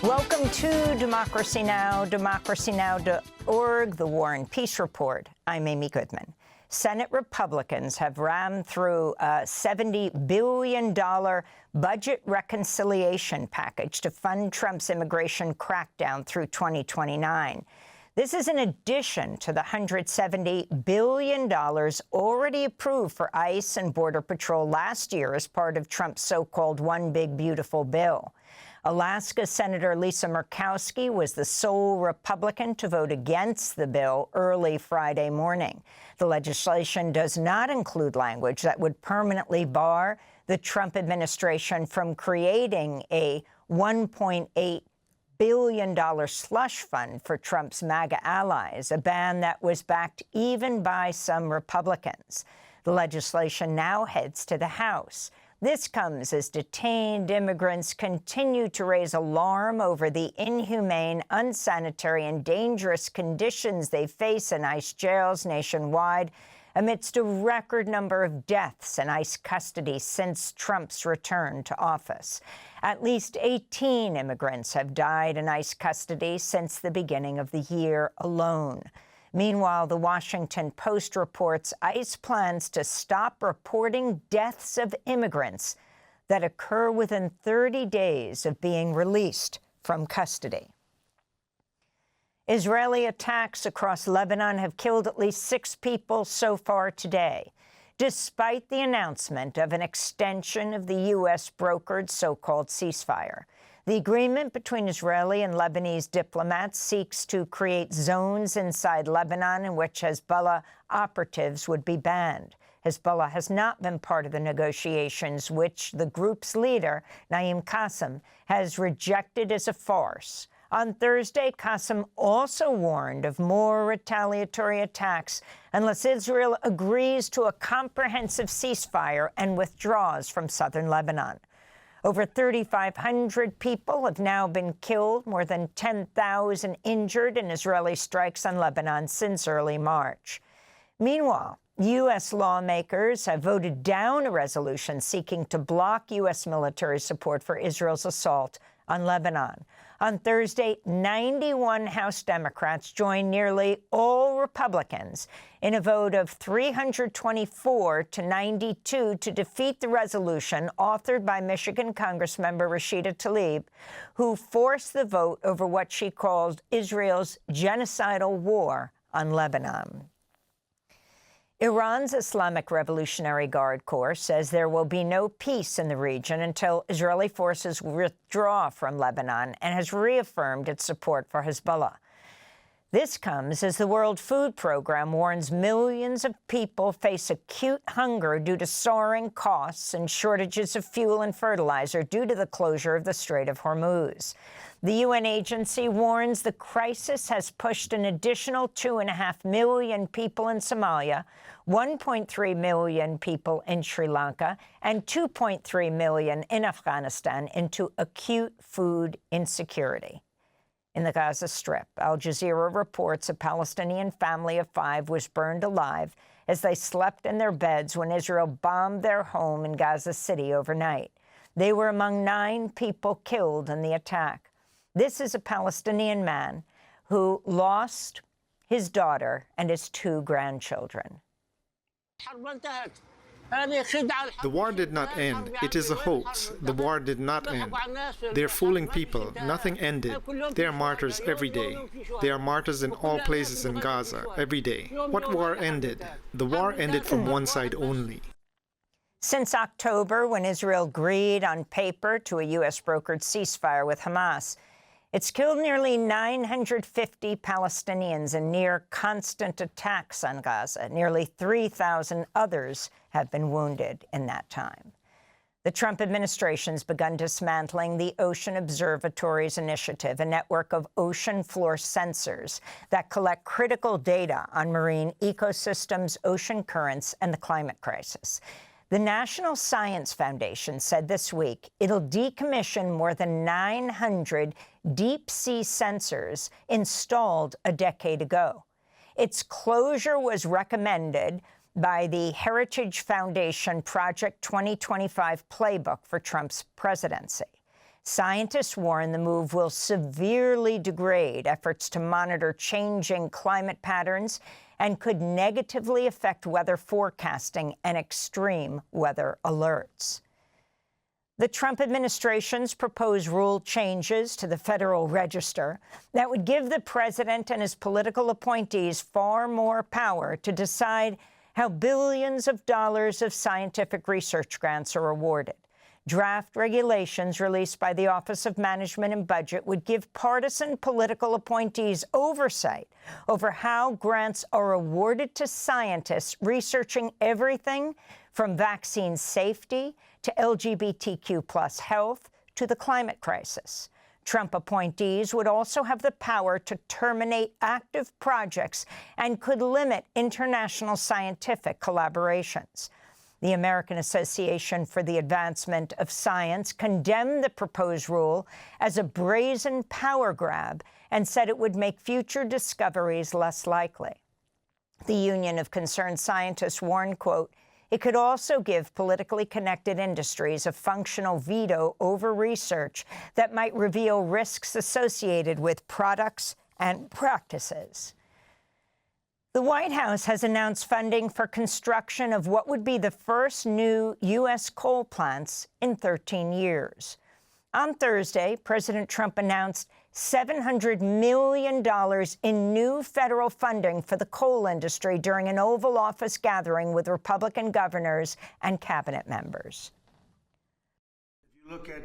Welcome to Democracy Now!, democracynow.org, the War and Peace Report. I'm Amy Goodman. Senate Republicans have rammed through a $70 billion budget reconciliation package to fund Trump's immigration crackdown through 2029. This is in addition to the $170 billion already approved for ICE and Border Patrol last year as part of Trump's so-called One Big Beautiful Bill. Alaska Senator Lisa Murkowski was the sole Republican to vote against the bill early Friday morning. The legislation does not include language that would permanently bar the Trump administration from creating a $1.8 billion slush fund for Trump's MAGA allies, a ban that was backed even by some Republicans. The legislation now heads to the House. This comes as detained immigrants continue to raise alarm over the inhumane, unsanitary, and dangerous conditions they face in ICE jails nationwide amidst a record number of deaths in ICE custody since Trump's return to office. At least 18 immigrants have died in ICE custody since the beginning of the year alone. Meanwhile, the Washington Post reports ICE plans to stop reporting deaths of immigrants that occur within 30 days of being released from custody. Israeli attacks across Lebanon have killed at least 6 people so far today, despite the announcement of an extension of the U.S.-brokered so-called ceasefire. The agreement between Israeli and Lebanese diplomats seeks to create zones inside Lebanon in which Hezbollah operatives would be banned. Hezbollah has not been part of the negotiations, which the group's leader, Naim Qassem, has rejected as a farce. On Thursday, Qassem also warned of more retaliatory attacks unless Israel agrees to a comprehensive ceasefire and withdraws from southern Lebanon. Over 3,500 people have now been killed, more than 10,000 injured in Israeli strikes on Lebanon since early March. Meanwhile, U.S. lawmakers have voted down a resolution seeking to block U.S. military support for Israel's assault on Lebanon. On Thursday, 91 House Democrats joined nearly all Republicans in a vote of 324 to 92 to defeat the resolution authored by Michigan Congressmember Rashida Tlaib, who forced the vote over what she called Israel's genocidal war on Lebanon. Iran's Islamic Revolutionary Guard Corps says there will be no peace in the region until Israeli forces withdraw from Lebanon and has reaffirmed its support for Hezbollah. This comes as the World Food Program warns millions of people face acute hunger due to soaring costs and shortages of fuel and fertilizer due to the closure of the Strait of Hormuz. The UN agency warns the crisis has pushed an additional 2.5 million people in Somalia, 1.3 million people in Sri Lanka, and 2.3 million in Afghanistan into acute food insecurity. In the Gaza Strip, Al Jazeera reports a Palestinian family of 5 was burned alive as they slept in their beds when Israel bombed their home in Gaza City overnight. They were among 9 people killed in the attack. This is a Palestinian man who lost his daughter and his 2 grandchildren. The war did not end. It is a hoax. The war did not end. They're fooling people. Nothing ended. They are martyrs every day. They are martyrs in all places in Gaza every day. What war ended? The war ended from one side only. Since October, when Israel agreed on paper to a U.S.-brokered ceasefire with Hamas, it's killed nearly 950 Palestinians in near-constant attacks on Gaza. Nearly 3,000 others have been wounded in that time. The Trump administration's begun dismantling the Ocean Observatory's initiative, a network of ocean floor sensors that collect critical data on marine ecosystems, ocean currents, and the climate crisis. The National Science Foundation said this week it'll decommission more than 900 deep-sea sensors installed a decade ago. Its closure was recommended by the Heritage Foundation Project 2025 playbook for Trump's presidency. Scientists warn the move will severely degrade efforts to monitor changing climate patterns and could negatively affect weather forecasting and extreme weather alerts. The Trump administration's proposed rule changes to the Federal Register that would give the president and his political appointees far more power to decide how billions of dollars of scientific research grants are awarded. Draft regulations released by the Office of Management and Budget would give partisan political appointees oversight over how grants are awarded to scientists researching everything from vaccine safety to LGBTQ+ health to the climate crisis. Trump appointees would also have the power to terminate active projects and could limit international scientific collaborations. The American Association for the Advancement of Science condemned the proposed rule as a brazen power grab and said it would make future discoveries less likely. The Union of Concerned Scientists warned, quote, it could also give politically connected industries a functional veto over research that might reveal risks associated with products and practices. The White House has announced funding for construction of what would be the first new U.S. coal plants in 13 years. On Thursday, President Trump announced $700 million in new federal funding for the coal industry during an Oval Office gathering with Republican governors and cabinet members. If you look at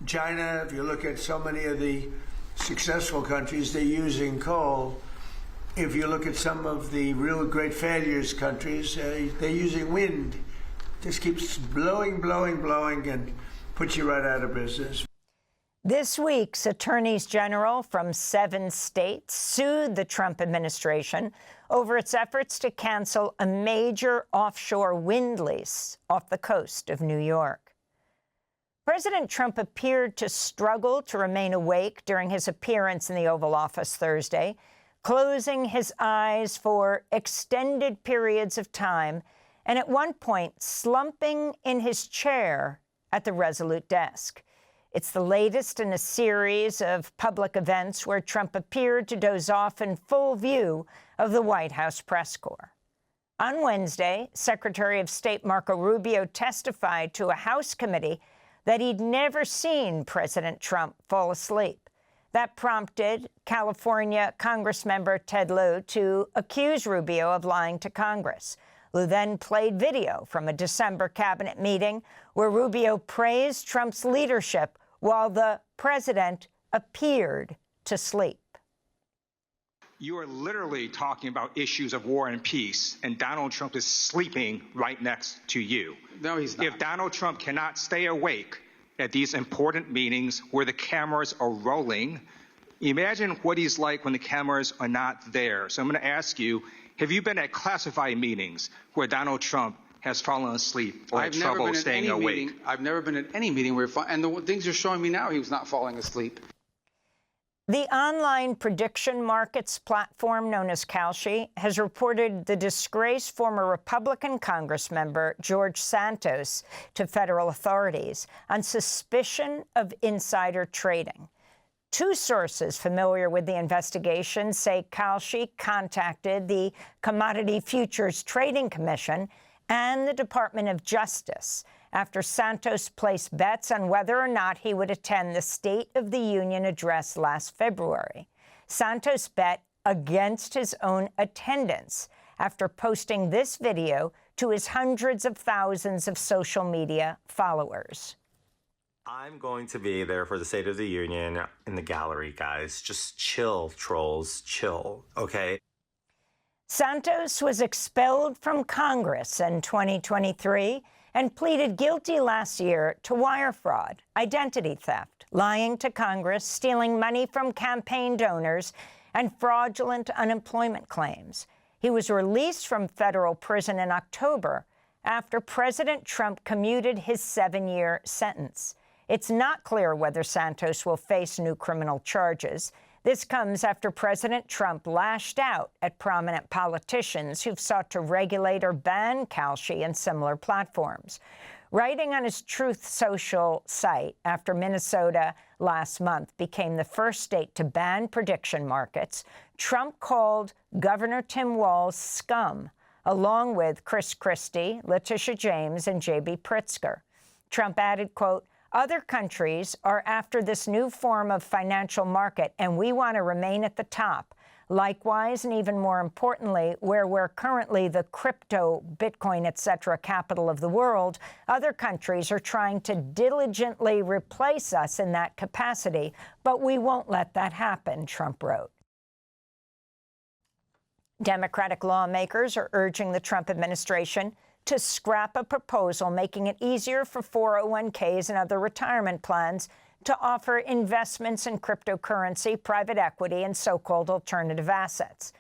China, if you look at so many of the successful countries, they're using coal. If you look at some of the real great failures countries, they're using wind. Just keeps blowing, blowing, blowing, and puts you right out of business. This week's attorneys general from 7 states sued the Trump administration over its efforts to cancel a major offshore wind lease off the coast of New York. President Trump appeared to struggle to remain awake during his appearance in the Oval Office Thursday, closing his eyes for extended periods of time and at one point slumping in his chair at the Resolute desk. It's the latest in a series of public events where Trump appeared to doze off in full view of the White House press corps. On Wednesday, Secretary of State Marco Rubio testified to a House committee that he'd never seen President Trump fall asleep. That prompted California Congressmember Ted Lieu to accuse Rubio of lying to Congress. Lieu then played video from a December cabinet meeting where Rubio praised Trump's leadership while the president appeared to sleep. You are literally talking about issues of war and peace, and Donald Trump is sleeping right next to you. No, he's not. If Donald Trump cannot stay awake at these important meetings where the cameras are rolling, imagine what he's like when the cameras are not there. So I'm going to ask you, have you been at classified meetings where Donald Trump has fallen asleep or had trouble staying awake? I've never been at any meeting where, and the things you're showing me now, he was not falling asleep. The online prediction markets platform known as Kalshi has reported the disgraced former Republican Congressmember George Santos to federal authorities on suspicion of insider trading. 2 sources familiar with the investigation say Kalshi contacted the Commodity Futures Trading Commission and the Department of Justice after Santos placed bets on whether or not he would attend the State of the Union address last February. Santos bet against his own attendance after posting this video to his hundreds of thousands of social media followers. I'm going to be there for the State of the Union in the gallery, guys. Just chill, trolls, chill, okay? Santos was expelled from Congress in 2023 and pleaded guilty last year to wire fraud, identity theft, lying to Congress, stealing money from campaign donors, and fraudulent unemployment claims. He was released from federal prison in October after President Trump commuted his 7-year sentence. It's not clear whether Santos will face new criminal charges. This comes after President Trump lashed out at prominent politicians who've sought to regulate or ban Kalshi and similar platforms. Writing on his Truth Social site after Minnesota last month became the first state to ban prediction markets, Trump called Governor Tim Walz scum, along with Chris Christie, Letitia James, and J.B. Pritzker. Trump added, quote, "Other countries are after this new form of financial market, and we want to remain at the top. Likewise, and even more importantly, where we're currently the crypto, Bitcoin, etc. capital of the world, other countries are trying to diligently replace us in that capacity, but we won't let that happen," Trump wrote. Democratic lawmakers are urging the Trump administration to scrap a proposal making it easier for 401ks and other retirement plans to offer investments in cryptocurrency, private equity, and so-called alternative assets.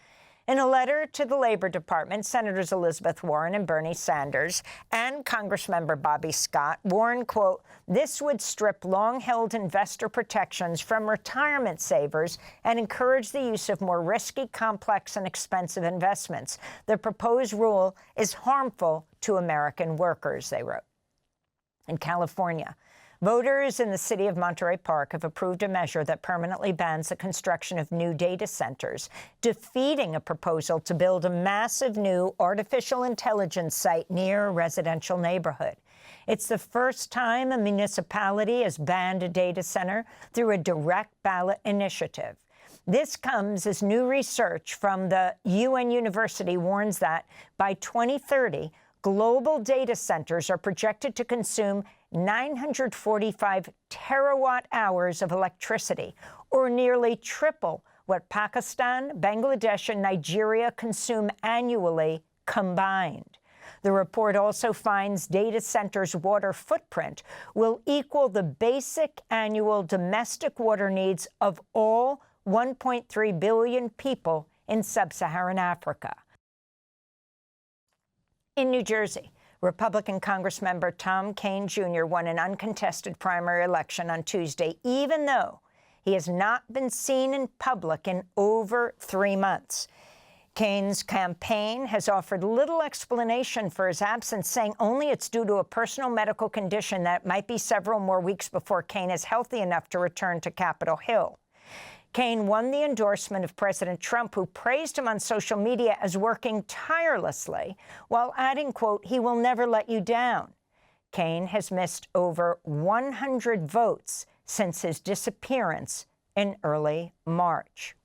In a letter to the Labor Department, Senators Elizabeth Warren and Bernie Sanders and Congressmember Bobby Scott warned, quote, "This would strip long-held investor protections from retirement savers and encourage the use of more risky, complex, and expensive investments. The proposed rule is harmful to American workers," they wrote. In California, voters in the city of Monterey Park have approved a measure that permanently bans the construction of new data centers, defeating a proposal to build a massive new artificial intelligence site near a residential neighborhood. It's the first time a municipality has banned a data center through a direct ballot initiative. This comes as new research from the UN University warns that by 2030, global data centers are projected to consume 945 terawatt-hours of electricity, or nearly triple what Pakistan, Bangladesh, and Nigeria consume annually combined. The report also finds data centers' water footprint will equal the basic annual domestic water needs of all 1.3 billion people in sub-Saharan Africa. In New Jersey, Republican Congressmember Tom Kean Jr. won an uncontested primary election on Tuesday, even though he has not been seen in public in over 3 months. Kean's campaign has offered little explanation for his absence, saying only it's due to a personal medical condition that might be several more weeks before Kean is healthy enough to return to Capitol Hill. Kean won the endorsement of President Trump, who praised him on social media as working tirelessly, while adding, quote, "He will never let you down." Kean has missed over 100 votes since his disappearance in early March.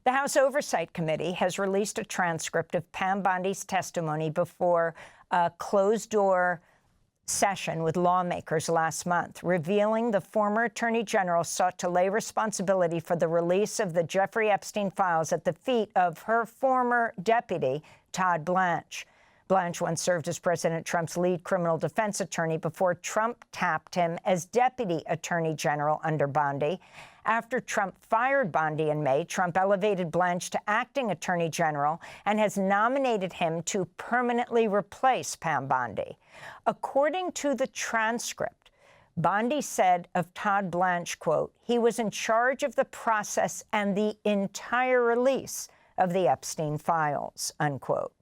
The House Oversight Committee has released a transcript of Pam Bondi's testimony before a closed-door session with lawmakers last month, revealing the former Attorney General sought to lay responsibility for the release of the Jeffrey Epstein files at the feet of her former deputy, Todd Blanche. Blanche once served as President Trump's lead criminal defense attorney before Trump tapped him as Deputy Attorney General under Bondi. After Trump fired Bondi in May, Trump elevated Blanche to acting Attorney General and has nominated him to permanently replace Pam Bondi. According to the transcript, Bondi said of Todd Blanche, quote, "He was in charge of the process and the entire release of the Epstein files," unquote.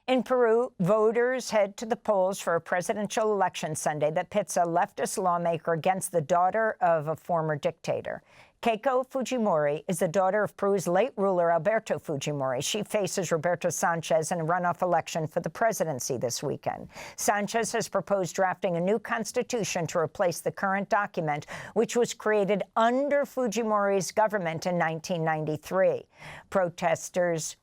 In Peru, voters head to the polls for a presidential election Sunday that pits a leftist lawmaker against the daughter of a former dictator. Keiko Fujimori is the daughter of Peru's late ruler Alberto Fujimori. She faces Roberto Sanchez in a runoff election for the presidency this weekend. Sanchez has proposed drafting a new constitution to replace the current document, which was created under Fujimori's government in 1993. Protesters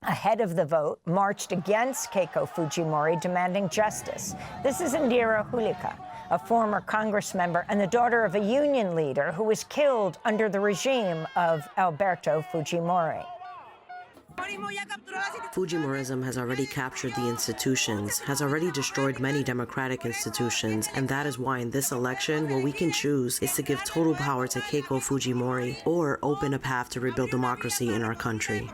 ahead of the vote marched against Keiko Fujimori, demanding justice. This is Indira Hulika, a former Congress member and the daughter of a union leader who was killed under the regime of Alberto Fujimori. Fujimorism has already captured the institutions, has already destroyed many democratic institutions, and that is why in this election, what we can choose is to give total power to Keiko Fujimori or open a path to rebuild democracy in our country.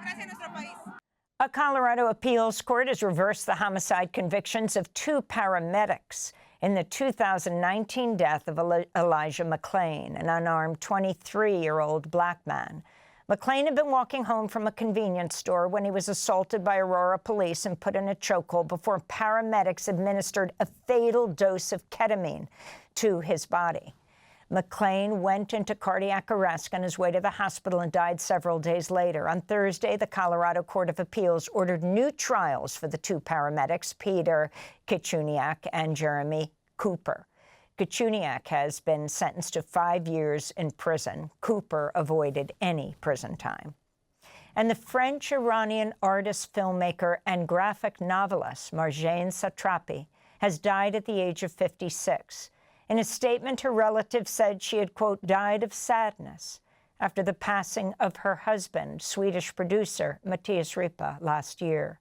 A Colorado appeals court has reversed the homicide convictions of 2 paramedics in the 2019 death of Elijah McClain, an unarmed 23-year-old black man. McClain had been walking home from a convenience store when he was assaulted by Aurora police and put in a chokehold before paramedics administered a fatal dose of ketamine to his body. McClain went into cardiac arrest on his way to the hospital and died several days later. On Thursday, the Colorado Court of Appeals ordered new trials for the two paramedics, Peter Kichuniak and Jeremy Cooper. Kichuniak has been sentenced to 5 years in prison. Cooper avoided any prison time. And the French-Iranian artist, filmmaker, and graphic novelist Marjane Satrapi has died at the age of 56. In a statement, her relatives said she had, quote, died of sadness after the passing of her husband, Swedish producer Mattias Ripa, last year.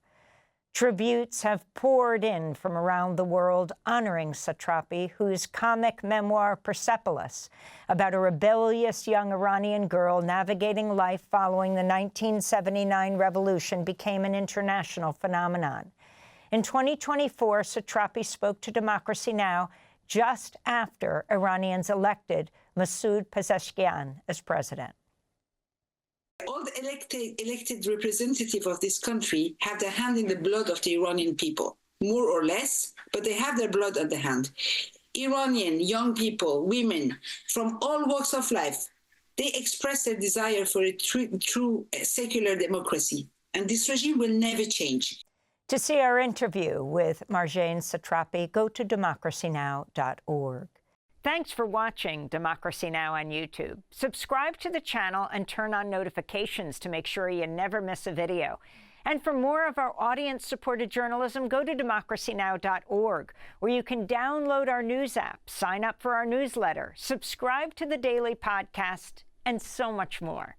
Tributes have poured in from around the world honoring Satrapi, whose comic memoir Persepolis, about a rebellious young Iranian girl navigating life following the 1979 revolution, became an international phenomenon. In 2024, Satrapi spoke to Democracy Now! Just after Iranians elected Masoud Pezeshkian as president. All the elected representatives of this country have their hand in the blood of the Iranian people, more or less, but they have their blood at the hand. Iranian young people, women, from all walks of life, they express their desire for a true secular democracy, and this regime will never change. To see our interview with Marjane Satrapi, go to democracynow.org. Thanks for watching Democracy Now! On YouTube. Subscribe to the channel and turn on notifications to make sure you never miss a video. And for more of our audience-supported journalism, go to democracynow.org, where you can download our news app, sign up for our newsletter, subscribe to the daily podcast, and so much more.